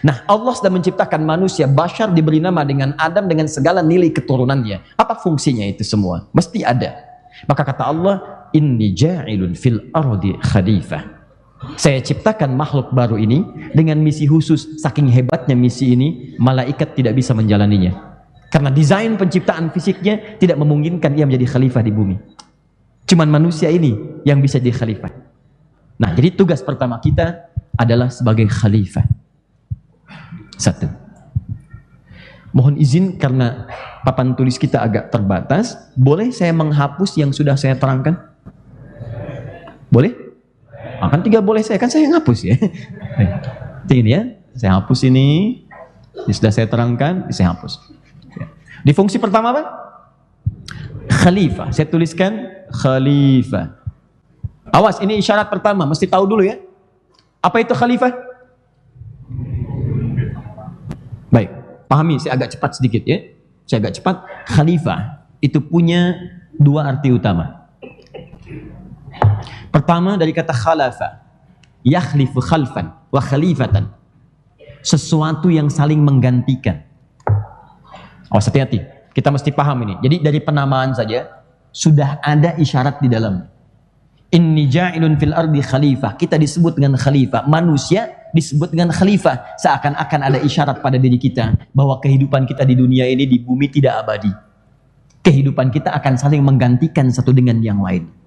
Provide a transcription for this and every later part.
Nah, Allah sudah menciptakan manusia, bashar diberi nama dengan Adam dengan segala nilai keturunannya. Apa fungsinya itu semua? Mesti ada. Maka kata Allah, inni ja'ilun fil ardi khalifah. Saya ciptakan makhluk baru ini dengan misi khusus. Saking hebatnya misi ini, malaikat tidak bisa menjalaninya. Karena desain penciptaan fisiknya tidak memungkinkan ia menjadi khalifah di bumi. Cuman manusia ini yang bisa jadi khalifah. Nah, jadi tugas pertama kita adalah sebagai khalifah. Satu. Mohon izin karena papan tulis kita agak terbatas, boleh saya menghapus yang sudah saya terangkan? Boleh? Kan 3 boleh saya, kan saya yang hapus ya. Ini ya, saya hapus ini. Sudah saya terangkan, saya hapus. Di fungsi pertama apa? Khalifah. Saya tuliskan khalifah. Awas, ini isyarat pertama, mesti tahu dulu ya. Apa itu khalifah? Baik, pahami, saya agak cepat sedikit ya. Saya agak cepat. Khalifah itu punya 2 arti utama. Pertama dari kata khalafa, yakhlifu khalfan wa khalifatan. Sesuatu yang saling menggantikan. Awas, hati-hati. Kita mesti paham ini. Jadi dari penamaan saja sudah ada isyarat di dalam. Inni ja'ilun fil ardi khalifah. Kita disebut dengan khalifah. Manusia disebut dengan khalifah. Seakan-akan ada isyarat pada diri kita bahwa kehidupan kita di dunia ini, di bumi, tidak abadi. Kehidupan kita akan saling menggantikan satu dengan yang lain.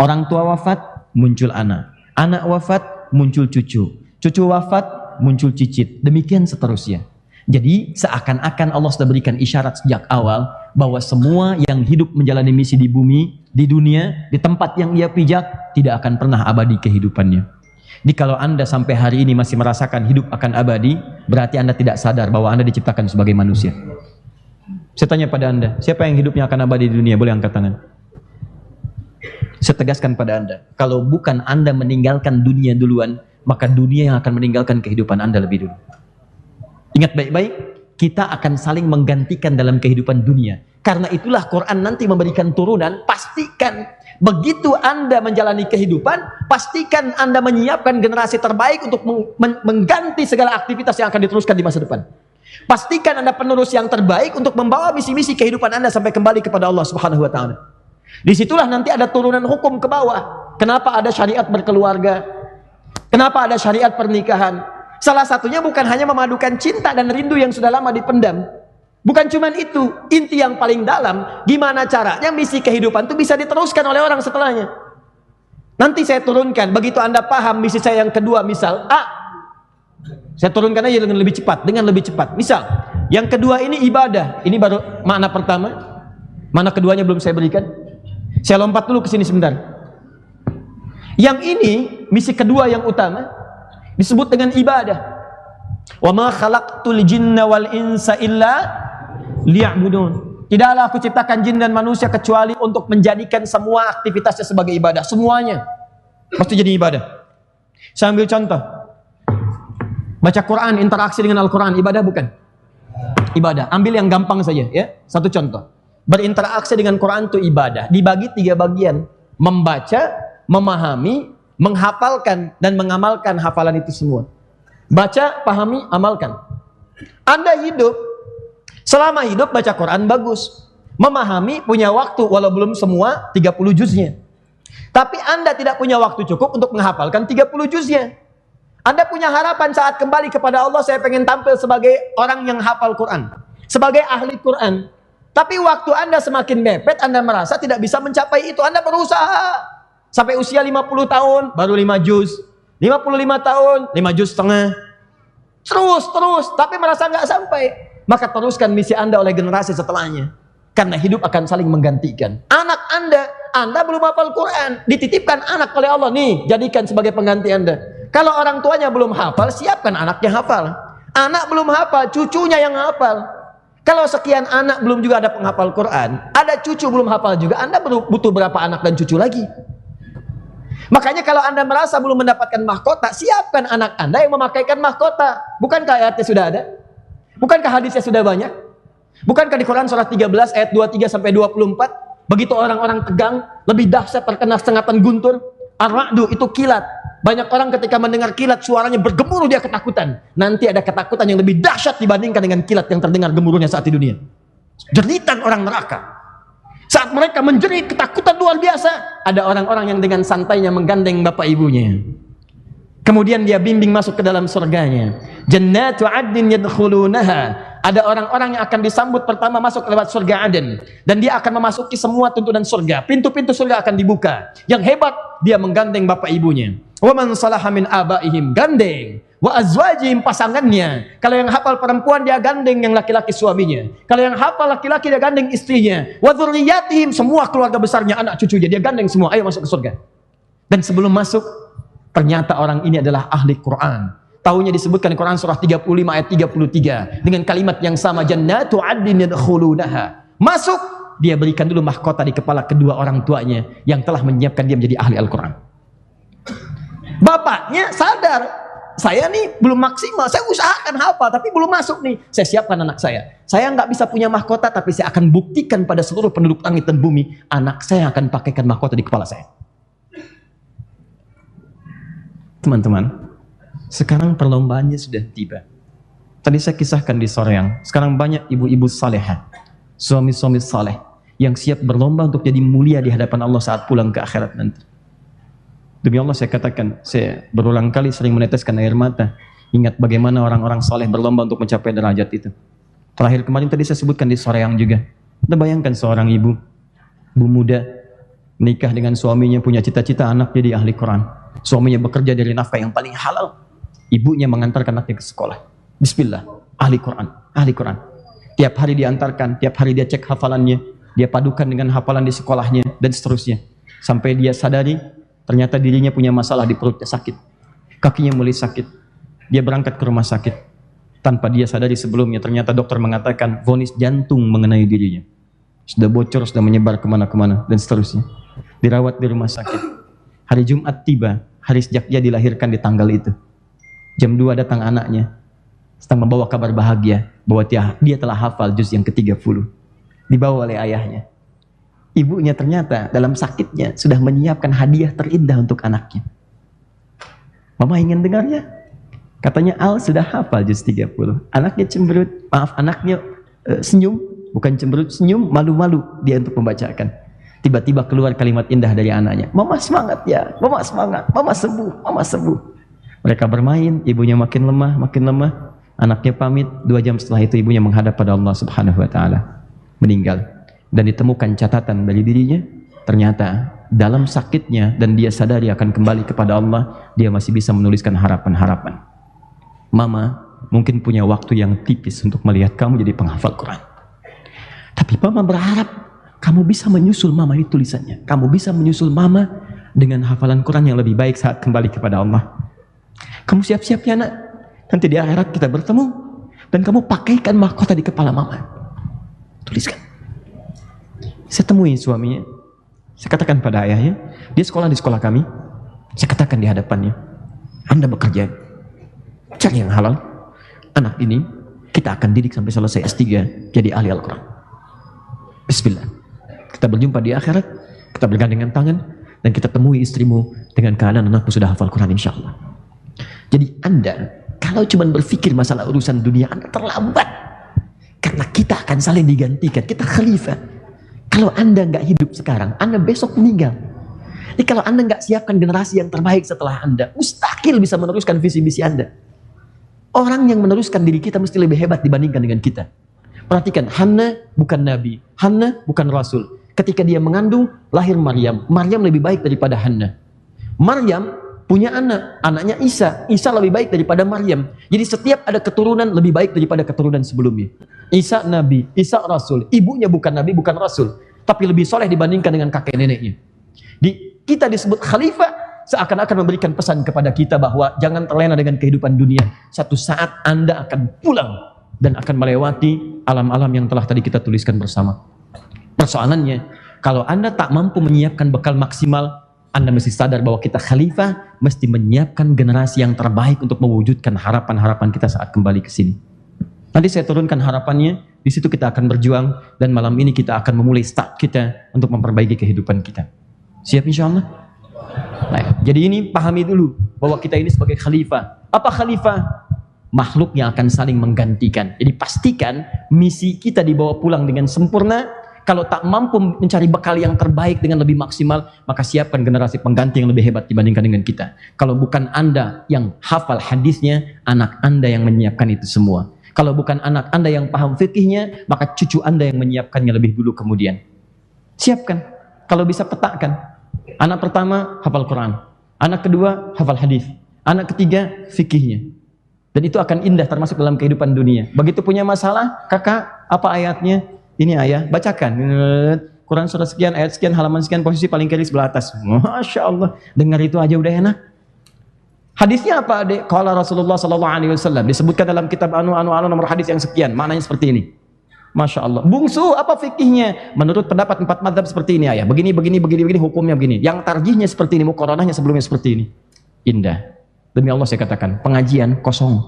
Orang tua wafat, muncul anak. Anak wafat, muncul cucu. Cucu wafat, muncul cicit. Demikian seterusnya. Jadi seakan-akan Allah sudah berikan isyarat sejak awal bahwa semua yang hidup menjalani misi di bumi, di dunia, di tempat yang ia pijak, tidak akan pernah abadi kehidupannya. Jadi kalau Anda sampai hari ini masih merasakan hidup akan abadi, berarti Anda tidak sadar bahwa Anda diciptakan sebagai manusia. Saya tanya pada Anda, siapa yang hidupnya akan abadi di dunia? Boleh angkat tangan. Saya tegaskan pada Anda, kalau bukan Anda meninggalkan dunia duluan, maka dunia yang akan meninggalkan kehidupan Anda lebih dulu. Ingat baik-baik, kita akan saling menggantikan dalam kehidupan dunia. Karena itulah Quran nanti memberikan turunan, pastikan begitu Anda menjalani kehidupan, pastikan Anda menyiapkan generasi terbaik untuk mengganti segala aktivitas yang akan diteruskan di masa depan. Pastikan Anda penerus yang terbaik untuk membawa misi-misi kehidupan Anda sampai kembali kepada Allah Subhanahu wa taala. Disitulah nanti ada turunan hukum ke bawah. Kenapa ada syariat berkeluarga? Kenapa ada syariat pernikahan? Salah satunya bukan hanya memadukan cinta dan rindu yang sudah lama dipendam. Bukan cuma itu, inti yang paling dalam, gimana caranya misi kehidupan itu bisa diteruskan oleh orang setelahnya. Nanti saya turunkan, begitu Anda paham misi saya yang kedua, misal A, saya turunkan aja dengan lebih cepat, Misal, yang kedua ini ibadah. Ini baru makna pertama. Mana keduanya belum saya berikan. Saya lompat dulu ke sini sebentar. Yang ini misi kedua yang utama disebut dengan ibadah. Wa ma khalaqtul jinna wal insa illa liya'budun. Tidaklah aku ciptakan jin dan manusia kecuali untuk menjadikan semua aktivitasnya sebagai ibadah. Semuanya pasti jadi ibadah. Saya ambil contoh. Baca Quran, interaksi dengan Al-Quran, ibadah bukan? Ibadah. Ambil yang gampang saja ya. Satu contoh. Berinteraksi dengan Quran itu ibadah. Dibagi 3 bagian. Membaca, memahami, menghafalkan, dan mengamalkan hafalan itu semua. Baca, pahami, amalkan. Anda hidup, selama hidup baca Quran bagus. Memahami, punya waktu, walau belum semua 30 juznya. Tapi Anda tidak punya waktu cukup untuk menghafalkan 30 juznya. Anda punya harapan saat kembali kepada Allah, saya pengen tampil sebagai orang yang hafal Quran, sebagai ahli Quran. Tapi waktu Anda semakin mepet, Anda merasa tidak bisa mencapai itu. Anda berusaha sampai usia 50 tahun baru 5 juz, 55 tahun 5 juz setengah, terus tapi merasa nggak sampai. Maka teruskan misi Anda oleh generasi setelahnya, karena hidup akan saling menggantikan. Anak Anda belum hafal Quran, dititipkan anak oleh Allah, nih jadikan sebagai pengganti Anda. Kalau orang tuanya belum hafal, siapkan anaknya hafal. Anak belum hafal, cucunya yang hafal. Kalau sekian anak belum juga ada penghafal Quran, ada cucu belum hafal juga, Anda butuh berapa anak dan cucu lagi? Makanya kalau Anda merasa belum mendapatkan mahkota, siapkan anak Anda yang memakaikan mahkota. Bukankah ayatnya sudah ada? Bukankah hadisnya sudah banyak? Bukankah di Quran surah 13 ayat 23 sampai 24, begitu orang-orang tegang, lebih dahsyat terkena sengatan guntur, ar-ra'du itu kilat. Banyak orang ketika mendengar kilat suaranya bergemuruh, dia ketakutan. Nanti ada ketakutan yang lebih dahsyat dibandingkan dengan kilat yang terdengar gemuruhnya saat di dunia. Jeritan orang neraka. Saat mereka menjerit ketakutan luar biasa, ada orang-orang yang dengan santainya menggandeng bapak ibunya. Kemudian dia bimbing masuk ke dalam surganya. Jannatu 'adnin yadkhulunaha. Ada orang-orang yang akan disambut pertama masuk lewat surga Aden, dan dia akan memasuki semua tuntunan surga. Pintu-pintu surga akan dibuka. Yang hebat, dia menggandeng bapak ibunya. Wa man salaha min abaihim, gandeng. Wa azwajihim, pasangannya. Kalau yang hafal perempuan, dia gandeng yang laki-laki suaminya. Kalau yang hafal laki-laki, dia gandeng istrinya. Wa dzurriyyatihim, semua keluarga besarnya, anak cucunya, dia gandeng semua. Ayo masuk ke surga. Dan sebelum masuk, ternyata orang ini adalah ahli Quran. Taunya disebutkan di Quran surah 35 ayat 33 dengan kalimat yang sama, jannatu 'adnin yadkhulunaha. Masuk, dia berikan dulu mahkota di kepala kedua orang tuanya yang telah menyiapkan dia menjadi ahli Al-Quran. Bapaknya sadar, saya nih belum maksimal, saya usahakan hafal tapi belum masuk nih. Saya siapkan anak saya. Saya nggak bisa punya mahkota, tapi saya akan buktikan pada seluruh penduduk langit dan bumi, anak saya akan pakaikan mahkota di kepala saya. Teman-teman, sekarang perlombaannya sudah tiba. Tadi saya kisahkan di Soreang, sekarang banyak ibu-ibu salehah, suami-suami saleh yang siap berlomba untuk jadi mulia di hadapan Allah saat pulang ke akhirat nanti. Demi Allah saya katakan, saya berulang kali sering meneteskan air mata, ingat bagaimana orang-orang saleh berlomba untuk mencapai derajat itu. Terakhir kemarin tadi saya sebutkan di Soreang juga. Kita bayangkan seorang ibu muda, menikah dengan suaminya, punya cita-cita anak jadi ahli Quran. Suaminya bekerja dari nafkah yang paling halal. Ibunya mengantarkan anaknya ke sekolah. Bismillah, ahli Quran, ahli Quran. Tiap hari diantarkan, tiap hari dia cek hafalannya, dia padukan dengan hafalan di sekolahnya, dan seterusnya. Sampai dia sadari, ternyata dirinya punya masalah di perutnya sakit. Kakinya mulai sakit. Dia berangkat ke rumah sakit. Tanpa dia sadari sebelumnya, ternyata dokter mengatakan vonis jantung mengenai dirinya. Sudah bocor, sudah menyebar kemana-kemana, dan seterusnya. Dirawat di rumah sakit. Hari Jumat tiba, hari sejak dia dilahirkan di tanggal itu. Jam 2 datang anaknya, sedang membawa kabar bahagia bahwa dia telah hafal juz yang ke-30. Dibawa oleh ayahnya. Ibunya ternyata dalam sakitnya sudah menyiapkan hadiah terindah untuk anaknya. Mama ingin dengarnya. Katanya Al sudah hafal juz 30. Anaknya cemberut, anaknya senyum, bukan cemberut, senyum, malu-malu dia untuk membacakan. Tiba-tiba keluar kalimat indah dari anaknya. Mama semangat ya, mama semangat, mama sembuh, mama sembuh. Mereka bermain, ibunya makin lemah, makin lemah. Anaknya pamit, 2 jam setelah itu ibunya menghadap pada Allah Subhanahu wa Ta'ala, meninggal. Dan ditemukan catatan dari dirinya, ternyata dalam sakitnya dan dia sadari akan kembali kepada Allah, dia masih bisa menuliskan harapan-harapan. Mama mungkin punya waktu yang tipis untuk melihat kamu jadi penghafal Quran. Tapi mama berharap kamu bisa menyusul mama itu tulisannya. Kamu bisa menyusul mama dengan hafalan Quran yang lebih baik saat kembali kepada Allah. Kamu siap-siap ya nak, nanti di akhirat kita bertemu, dan kamu pakaikan mahkota di kepala mama. Tuliskan. Saya temui suaminya, saya katakan pada ayahnya, dia sekolah di sekolah kami. Saya katakan di hadapannya, Anda bekerja, cari yang halal. Anak ini kita akan didik sampai selesai S3 jadi ahli Al-Quran. Bismillah. Kita berjumpa di akhirat, kita bergandengan tangan, dan kita temui istrimu dengan keadaan anakmu sudah hafal Quran insya Allah. Jadi Anda, kalau cuma berpikir masalah urusan dunia, Anda terlambat. Karena kita akan saling digantikan, kita khalifah. Kalau Anda nggak hidup sekarang, Anda besok meninggal. Jadi kalau Anda nggak siapkan generasi yang terbaik setelah Anda, mustahil bisa meneruskan visi misi Anda. Orang yang meneruskan diri kita mesti lebih hebat dibandingkan dengan kita. Perhatikan, Hannah bukan nabi, Hannah bukan rasul. Ketika dia mengandung, lahir Maryam. Maryam lebih baik daripada Hannah. Maryam punya anak, anaknya Isa. Isa lebih baik daripada Maryam. Jadi setiap ada keturunan lebih baik daripada keturunan sebelumnya. Isa nabi, Isa rasul. Ibunya bukan nabi, bukan rasul, tapi lebih soleh dibandingkan dengan kakek neneknya. Kita disebut khalifah, seakan-akan memberikan pesan kepada kita bahwa jangan terlena dengan kehidupan dunia. Satu saat Anda akan pulang dan akan melewati alam-alam yang telah tadi kita tuliskan bersama. Persoalannya, kalau Anda tak mampu menyiapkan bekal maksimal, Anda mesti sadar bahwa kita khalifah mesti menyiapkan generasi yang terbaik untuk mewujudkan harapan-harapan kita saat kembali ke sini. Nanti saya turunkan harapannya, di situ kita akan berjuang, dan malam ini kita akan memulai start kita untuk memperbaiki kehidupan kita. Siap insya Allah? Nah, jadi ini pahami dulu bahwa kita ini sebagai khalifah. Apa khalifah? Makhluk yang akan saling menggantikan. Jadi pastikan misi kita dibawa pulang dengan sempurna. Kalau tak mampu mencari bekal yang terbaik dengan lebih maksimal, maka siapkan generasi pengganti yang lebih hebat dibandingkan dengan kita. Kalau bukan Anda yang hafal hadisnya, anak Anda yang menyiapkan itu semua. Kalau bukan anak Anda yang paham fikihnya, maka cucu Anda yang menyiapkannya lebih dulu kemudian. Siapkan. Kalau bisa petakan. Anak pertama hafal Quran, anak kedua hafal hadis, anak ketiga fikihnya. Dan itu akan indah termasuk dalam kehidupan dunia. Begitu punya masalah, kakak apa ayatnya? Ini ayah, bacakan. Quran surah sekian, ayat sekian, halaman sekian, posisi paling kiri sebelah atas. Masya Allah, dengar itu aja udah enak. Hadisnya apa, adik? Qala Rasulullah SAW disebutkan dalam kitab nomor hadis yang sekian. Maknanya seperti ini. Masya Allah. Bungsu, apa fikihnya? Menurut pendapat 4 mazhab seperti ini ayah. Begini, hukumnya begini. Yang tarjihnya seperti ini, muqaranahnya sebelumnya seperti ini. Indah. Demi Allah saya katakan, pengajian kosong.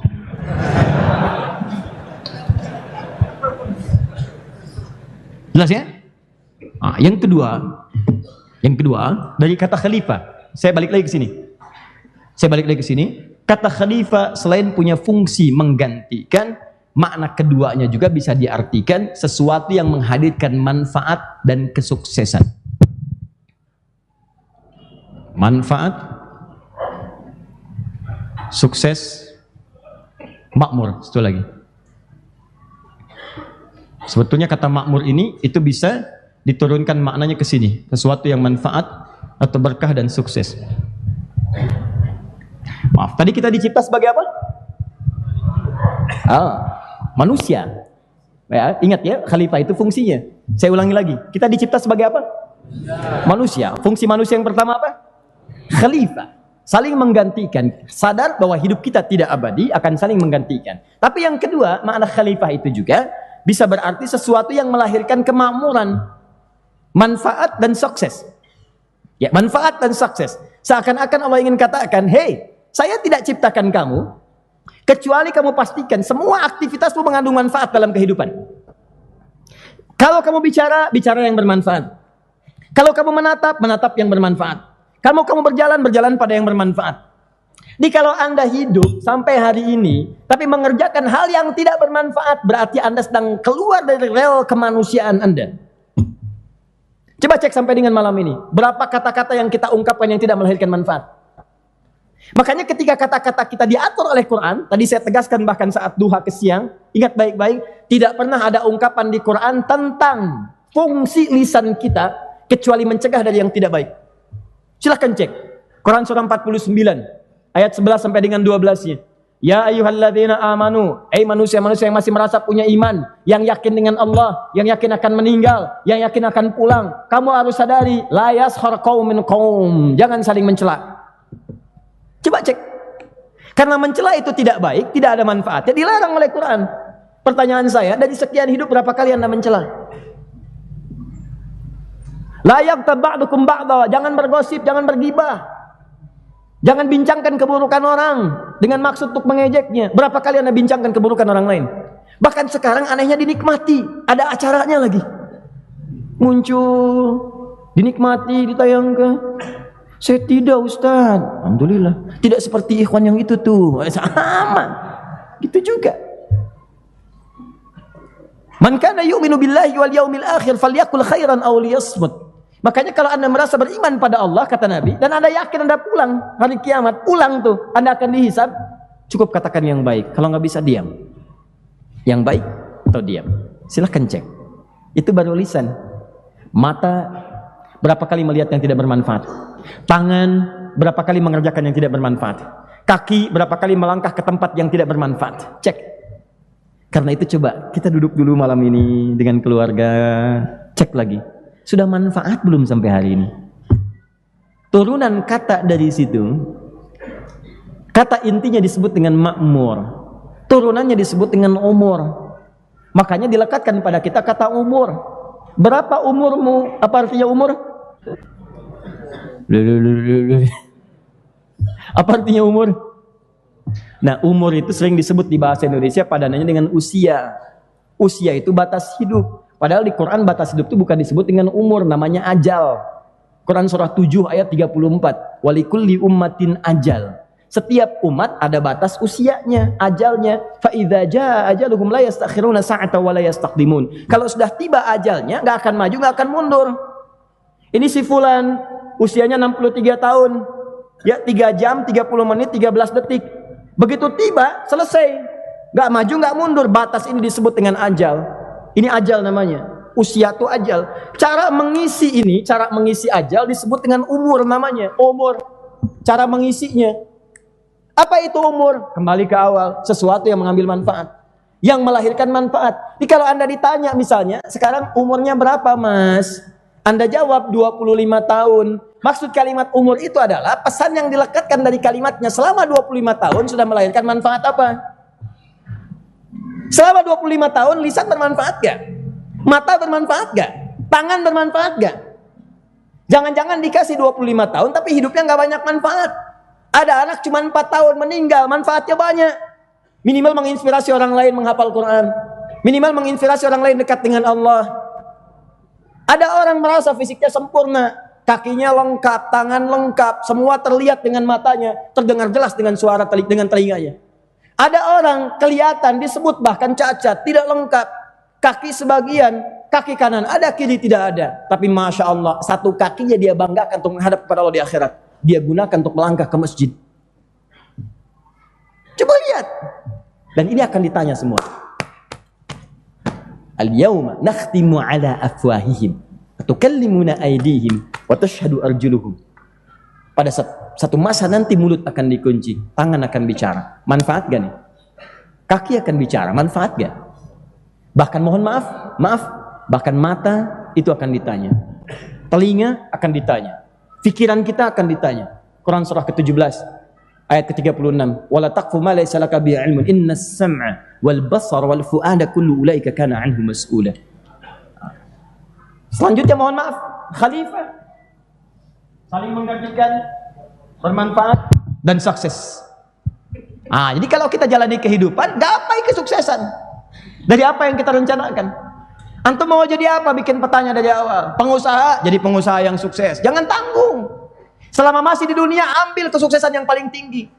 Jelas ya? Nah, yang kedua dari kata khalifah. Saya balik lagi ke sini. Kata khalifah selain punya fungsi menggantikan, makna keduanya juga bisa diartikan sesuatu yang menghadirkan manfaat dan kesuksesan. Manfaat, sukses, makmur. Satu lagi. Sebetulnya kata makmur ini itu bisa diturunkan maknanya ke sini, sesuatu yang manfaat atau berkah dan sukses. Maaf, tadi kita dicipta sebagai apa? Manusia. Ya, ingat ya, khalifah itu fungsinya. Saya ulangi lagi, kita dicipta sebagai apa? Manusia. Fungsi manusia yang pertama apa? Khalifah. Saling menggantikan. Sadar bahwa hidup kita tidak abadi, akan saling menggantikan. Tapi yang kedua, makna khalifah itu juga bisa berarti sesuatu yang melahirkan kemakmuran, manfaat dan sukses. Ya, manfaat dan sukses. Seakan-akan Allah ingin katakan, hey, saya tidak ciptakan kamu, kecuali kamu pastikan semua aktivitasmu mengandung manfaat dalam kehidupan. Kalau kamu bicara yang bermanfaat. Kalau kamu menatap yang bermanfaat. Kamu berjalan pada yang bermanfaat. Jadi kalau Anda hidup sampai hari ini, tapi mengerjakan hal yang tidak bermanfaat, berarti Anda sedang keluar dari rel kemanusiaan Anda. Coba cek sampai dengan malam ini, berapa kata-kata yang kita ungkapkan yang tidak melahirkan manfaat. Makanya ketika kata-kata kita diatur oleh Quran, tadi saya tegaskan bahkan saat duha ke siang, ingat baik-baik, tidak pernah ada ungkapan di Quran tentang fungsi lisan kita, kecuali mencegah dari yang tidak baik. Silahkan cek, Quran surah 49, ayat 11 sampai dengan 12-nya. Ya ayyuhalladzina amanu, manusia-manusia yang masih merasa punya iman, yang yakin dengan Allah, yang yakin akan meninggal, yang yakin akan pulang. Kamu harus sadari, la yaskhar qaumin qaum, jangan saling mencela. Coba cek. Karena mencela itu tidak baik, tidak ada manfaatnya, dilarang oleh Quran. Pertanyaan saya, dari sekian hidup berapa kali Anda mencela? La yaghtab ba'dukum ba'dha, jangan bergosip, jangan bergibah. Jangan bincangkan keburukan orang dengan maksud untuk mengejeknya. Berapa kali Anda bincangkan keburukan orang lain? Bahkan sekarang anehnya dinikmati, ada acaranya lagi. Muncul, dinikmati, ditayangkan. Saya tidak, Ustaz. Alhamdulillah. Tidak seperti ikhwan yang itu tuh. Sama. Gitu juga. Man kana yu'minu billahi wal yaumil akhir falyakul khairan aw liyasmut. Makanya kalau Anda merasa beriman pada Allah, kata Nabi, dan Anda yakin Anda pulang hari kiamat, pulang tuh, Anda akan dihisab, cukup katakan yang baik. Kalau nggak bisa, diam. Yang baik atau diam. Silahkan cek. Itu baru lisan. Mata berapa kali melihat yang tidak bermanfaat. Tangan berapa kali mengerjakan yang tidak bermanfaat. Kaki berapa kali melangkah ke tempat yang tidak bermanfaat. Cek. Karena itu coba kita duduk dulu malam ini dengan keluarga, cek lagi. Sudah manfaat belum sampai hari ini? Turunan kata dari situ, kata intinya disebut dengan makmur, turunannya disebut dengan umur. Makanya dilekatkan pada kita kata umur. Berapa umurmu? Apa artinya umur? Apa artinya umur? Nah, umur itu sering disebut di bahasa Indonesia padanannya dengan usia. Usia itu batas hidup. Padahal di Quran batas hidup itu bukan disebut dengan umur, namanya ajal. Quran surah 7 ayat 34. Walikulli ummatin ajal. Setiap umat ada batas usianya, ajalnya. Fa idza jaa ajaluhum la yastakhiruna sa'ata wa la yastaqdimun. Kalau sudah tiba ajalnya, enggak akan maju, enggak akan mundur. Ini si fulan usianya 63 tahun. Ya 3 jam 30 menit 13 detik. Begitu tiba, selesai. Enggak maju, enggak mundur. Batas ini disebut dengan ajal. Ini ajal namanya. Usia itu ajal. Cara mengisi ini, cara mengisi ajal disebut dengan umur namanya. Umur. Cara mengisinya. Apa itu umur? Kembali ke awal. Sesuatu yang mengambil manfaat. Yang melahirkan manfaat. Jadi kalau Anda ditanya misalnya, sekarang umurnya berapa mas? Anda jawab 25 tahun. Maksud kalimat umur itu adalah pesan yang dilekatkan dari kalimatnya. Selama 25 tahun sudah melahirkan manfaat apa? Selama 25 tahun lisan bermanfaat gak? Mata bermanfaat gak? Tangan bermanfaat gak? Jangan-jangan dikasih 25 tahun tapi hidupnya gak banyak manfaat. Ada anak cuma 4 tahun meninggal, manfaatnya banyak. Minimal menginspirasi orang lain menghafal Quran. Minimal menginspirasi orang lain dekat dengan Allah. Ada orang merasa fisiknya sempurna, kakinya lengkap, tangan lengkap, semua terlihat dengan matanya, terdengar jelas dengan suara dengan telinganya. Ada orang kelihatan disebut bahkan cacat, tidak lengkap. Kaki sebagian, kaki kanan ada, kiri tidak ada. Tapi Masya Allah, satu kakinya dia banggakan untuk menghadap kepada Allah di akhirat. Dia gunakan untuk melangkah ke masjid. Coba lihat. Dan ini akan ditanya semua. Al-yawma nakhtimu ala afwahihim wa tukallimuna aydihim wa tashhadu arjuluhum. Pada satu masa nanti mulut akan dikunci, tangan akan bicara. Manfaat gak nih? Kaki akan bicara, manfaat gak? Bahkan mohon maaf, bahkan mata itu akan ditanya. Telinga akan ditanya. Pikiran kita akan ditanya. Quran surah ke-17 ayat ke-36. Wala taqfu ma laysa laka bihi ilmun innas sam'a wal basara wal fuada kullu ulaika kana anhu mas'ula. Selanjutnya mohon maaf, khalifah saling menggantikan, bermanfaat dan sukses. Jadi kalau kita jalani kehidupan, gapai kesuksesan. Dari apa yang kita rencanakan? Antum mau jadi apa? Bikin petanya dari awal. Pengusaha, jadi pengusaha yang sukses. Jangan tanggung. Selama masih di dunia, ambil kesuksesan yang paling tinggi.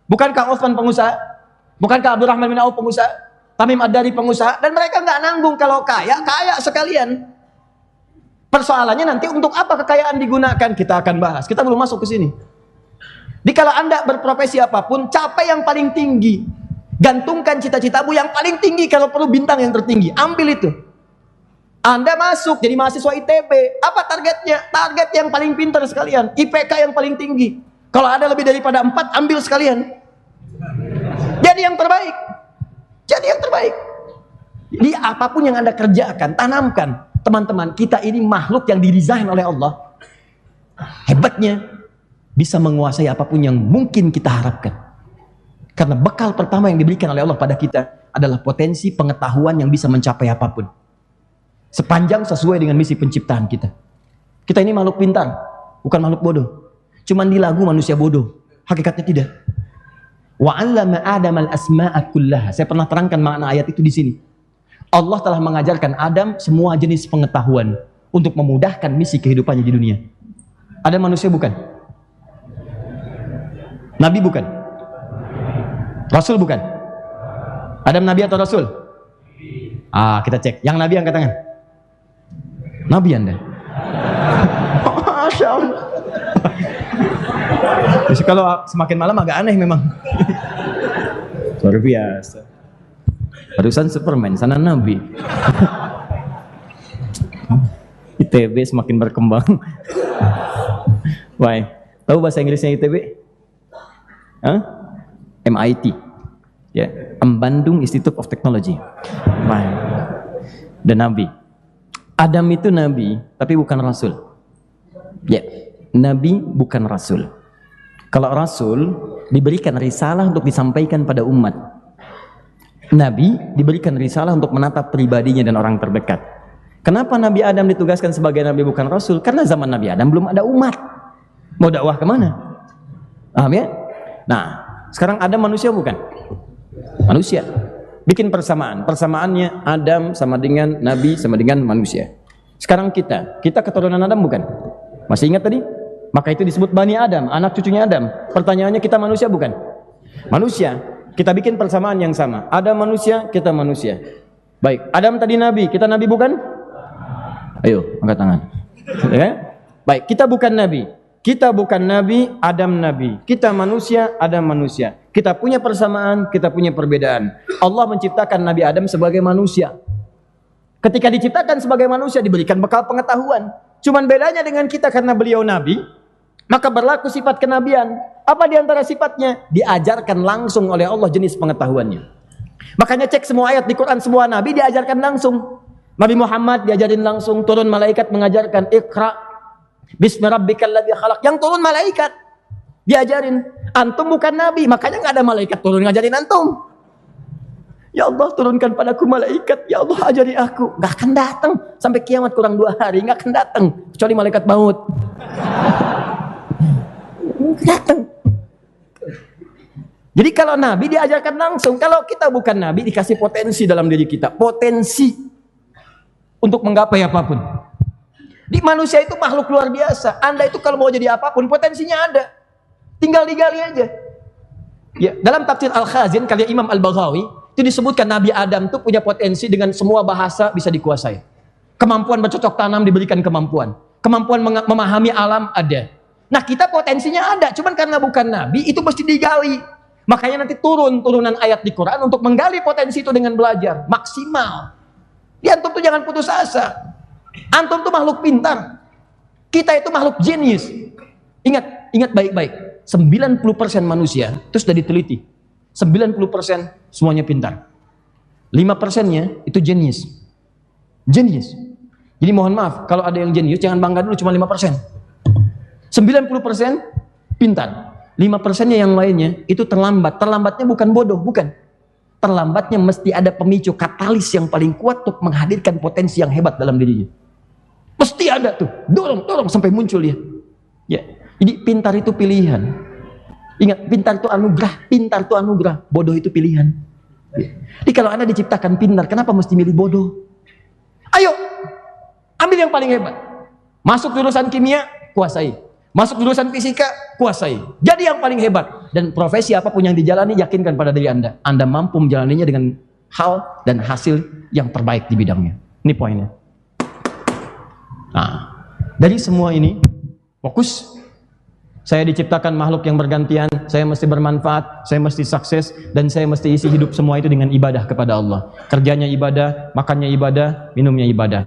Bukankah Utsman pengusaha? Bukankah Abdurrahman bin Auf pengusaha? Tamim Ad-Dari pengusaha? Dan mereka nggak nanggung kalau kaya, kaya sekalian. Persoalannya nanti untuk apa kekayaan digunakan? Kita akan bahas. Kita belum masuk ke sini. Jadi kalau Anda berprofesi apapun, capai yang paling tinggi. Gantungkan cita-citamu yang paling tinggi, kalau perlu bintang yang tertinggi. Ambil itu. Anda masuk jadi mahasiswa ITB. Apa targetnya? Target yang paling pintar sekalian. IPK yang paling tinggi. Kalau ada lebih daripada 4, ambil sekalian. Jadi yang terbaik. Jadi yang terbaik. Jadi apapun yang Anda kerjakan, tanamkan. Teman-teman, kita ini makhluk yang didesain oleh Allah. Hebatnya, bisa menguasai apapun yang mungkin kita harapkan. Karena bekal pertama yang diberikan oleh Allah pada kita adalah potensi pengetahuan yang bisa mencapai apapun. Sepanjang sesuai dengan misi penciptaan kita. Kita ini makhluk pintar, bukan makhluk bodoh. Cuman di lagu manusia bodoh. Hakikatnya tidak. Wa 'allama Adam al-asma'a kullaha. Saya pernah terangkan makna ayat itu di sini. Allah telah mengajarkan Adam semua jenis pengetahuan untuk memudahkan misi kehidupannya di dunia. Adam manusia bukan? Nabi bukan? Rasul bukan? Adam nabi atau rasul? Kita cek. Yang nabi angkat tangan. Nabi Anda. Masya Allah. Jadi kalau semakin malam agak aneh memang. Luar biasa. Barusan Superman, sana Nabi. ITB semakin berkembang. Why? Tahu bahasa Inggrisnya ITB? MIT. Ya, Bandung Institute of Technology. Why? Dan Nabi. Adam itu nabi, tapi bukan rasul. Ya, nabi bukan rasul. Kalau rasul diberikan risalah untuk disampaikan pada umat. Nabi diberikan risalah untuk menatap pribadinya dan orang terdekat. Kenapa Nabi Adam ditugaskan sebagai nabi bukan rasul? Karena zaman Nabi Adam belum ada umat. Mau dakwah kemana? Paham ya? Nah, sekarang Adam manusia bukan? Manusia. Bikin persamaan. Persamaannya Adam sama dengan Nabi sama dengan manusia. Sekarang kita keturunan Adam bukan? Masih ingat tadi? Maka itu disebut Bani Adam, anak cucunya Adam. Pertanyaannya, kita manusia bukan? Manusia. Kita bikin persamaan yang sama. Adam manusia, kita manusia. Baik, Adam tadi nabi, kita nabi bukan? Ayo, angkat tangan. Ya? Baik, kita bukan nabi. Kita bukan nabi, Adam nabi. Kita manusia, Adam manusia. Kita punya persamaan, kita punya perbedaan. Allah menciptakan Nabi Adam sebagai manusia. Ketika diciptakan sebagai manusia, diberikan bekal pengetahuan. Cuman bedanya dengan kita, karena beliau nabi, maka berlaku sifat kenabian. Apa di antara sifatnya? Diajarkan langsung oleh Allah jenis pengetahuannya. Makanya cek semua ayat di Quran, semua nabi diajarkan langsung. Nabi Muhammad diajarin langsung, turun malaikat mengajarkan, Iqra Bismi rabbikal ladzi khalaq. Yang turun malaikat diajarin. Antum bukan nabi, makanya nggak ada malaikat turun ngajarin antum. Ya Allah, turunkan padaku malaikat. Ya Allah, ajari aku. Nggak akan datang sampai kiamat, kurang 2 hari nggak akan datang kecuali malaikat maut. Datang. Jadi kalau nabi diajarkan langsung. Kalau kita bukan nabi, dikasih potensi dalam diri kita, potensi untuk menggapai apapun. Di manusia itu makhluk luar biasa. Anda itu kalau mau jadi apapun, potensinya ada. Tinggal digali aja. Ya, dalam tafsir Al-Khazin karya Imam Al-Baghawi, itu disebutkan Nabi Adam itu punya potensi dengan semua bahasa bisa dikuasai. Kemampuan bercocok tanam diberikan kemampuan. Kemampuan memahami alam ada. Nah, kita potensinya ada, cuman karena bukan nabi, itu mesti digali. Makanya nanti turunan ayat di Quran untuk menggali potensi itu dengan belajar maksimal. Ya, antum tuh jangan putus asa. Antum tuh makhluk pintar. Kita itu makhluk jenius. Ingat baik-baik. 90% manusia itu sudah diteliti. 90% semuanya pintar. 5%-nya itu jenius. Jenius. Jadi mohon maaf, kalau ada yang jenius jangan bangga dulu cuma 5%. 90% pintar. 5%-nya yang lainnya itu terlambat. Terlambatnya bukan bodoh, bukan. Terlambatnya mesti ada pemicu katalis yang paling kuat untuk menghadirkan potensi yang hebat dalam dirinya. Mesti ada tuh, dorong sampai muncul dia. Ya, jadi pintar itu pilihan. Ingat, pintar itu anugerah, bodoh itu pilihan. Ya. Jadi kalau Anda diciptakan pintar, kenapa mesti milih bodoh? Ayo, ambil yang paling hebat. Masuk jurusan kimia, kuasai. Masuk jurusan fisika, kuasai. Jadi yang paling hebat. Dan profesi apapun yang dijalani, yakinkan pada diri Anda. Anda mampu menjalaninya dengan hal dan hasil yang terbaik di bidangnya. Ini poinnya. Nah, dari semua ini, fokus. Saya diciptakan makhluk yang bergantian. Saya mesti bermanfaat, saya mesti sukses, dan saya mesti isi hidup semua itu dengan ibadah kepada Allah. Kerjanya ibadah, makannya ibadah, minumnya ibadah.